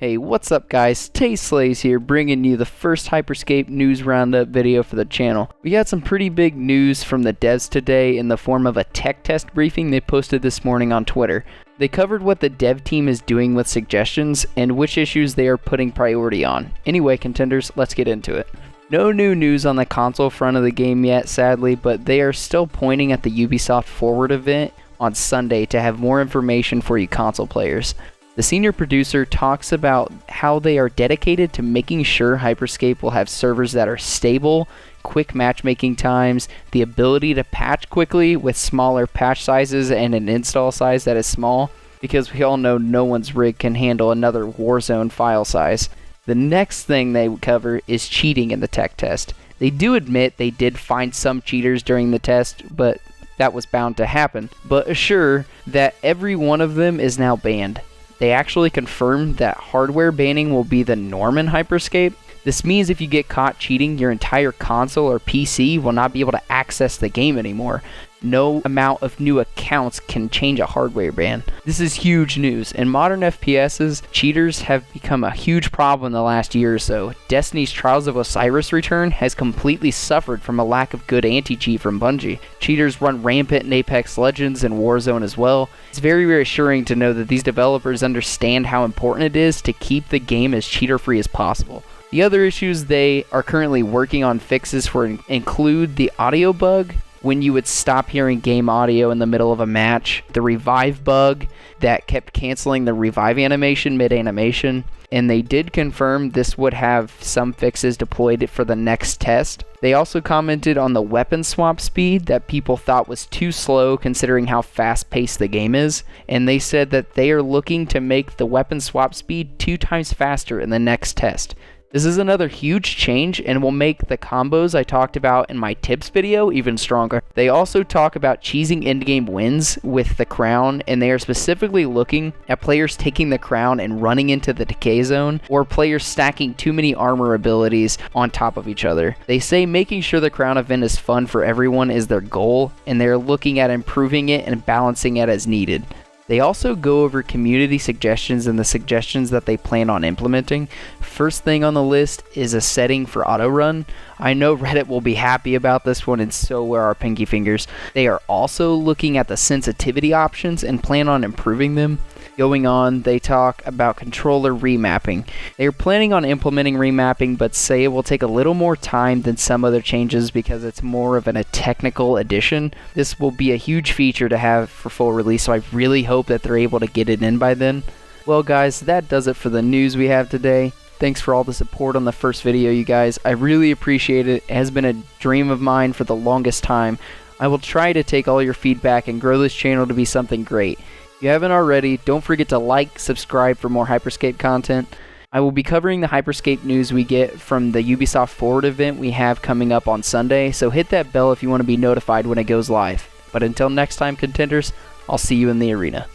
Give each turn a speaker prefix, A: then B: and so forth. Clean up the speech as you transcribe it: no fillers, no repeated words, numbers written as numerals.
A: Hey, what's up guys? Slays here, bringing you the first Hyperscape news roundup video for the channel. We got some pretty big news from the devs today in the form of a tech test briefing they posted this morning on Twitter. They covered what the dev team is doing with suggestions and which issues they are putting priority on. Anyway, contenders, let's get into it. No new news on the console front of the game yet, sadly, but they are still pointing at the Ubisoft Forward event on Sunday to have more information for you console players. The senior producer talks about how they are dedicated to making sure Hyperscape will have servers that are stable, quick matchmaking times, the ability to patch quickly with smaller patch sizes and an install size that is small, because we all know no one's rig can handle another Warzone file size. The next thing they cover is cheating in the tech test. They do admit they did find some cheaters during the test, but that was bound to happen, but assure that every one of them is now banned. They actually confirmed that hardware banning will be the norm in Hyperscape. This means if you get caught cheating, your entire console or PC will not be able to access the game anymore. No amount of new accounts can change a hardware ban. This is huge news. In modern FPSs, cheaters have become a huge problem in the last year or so. Destiny's Trials of Osiris return has completely suffered from a lack of good anti-cheat from Bungie. Cheaters run rampant in Apex Legends and Warzone as well. It's very reassuring to know that these developers understand how important it is to keep the game as cheater-free as possible. The other issues they are currently working on fixes for include the audio bug, when you would stop hearing game audio in the middle of a match, the revive bug that kept canceling the revive animation mid-animation, and they did confirm this would have some fixes deployed for the next test. They also commented on the weapon swap speed that people thought was too slow considering how fast-paced the game is, and they said that they are looking to make the weapon swap speed 2 times faster in the next test. This is another huge change and will make the combos I talked about in my tips video even stronger. They also talk about cheesing endgame wins with the crown, and they are specifically looking at players taking the crown and running into the decay zone, or players stacking too many armor abilities on top of each other. They say making sure the crown event is fun for everyone is their goal, and they're looking at improving it and balancing it as needed. They also go over community suggestions and the suggestions that they plan on implementing. First thing on the list is a setting for auto run. I know Reddit will be happy about this one, and so will our pinky fingers. They are also looking at the sensitivity options and plan on improving them. Going on, they talk about controller remapping. They are planning on implementing remapping, but say it will take a little more time than some other changes because it's more of a technical addition. This will be a huge feature to have for full release, so I really hope that they're able to get it in by then. Well guys, that does it for the news we have today. Thanks for all the support on the first video, you guys. I really appreciate it. It has been a dream of mine for the longest time. I will try to take all your feedback and grow this channel to be something great. If you haven't already, don't forget to like, subscribe for more Hyperscape content. I will be covering the Hyperscape news we get from the Ubisoft Forward event we have coming up on Sunday, so hit that bell if you want to be notified when it goes live. But until next time, contenders, I'll see you in the arena.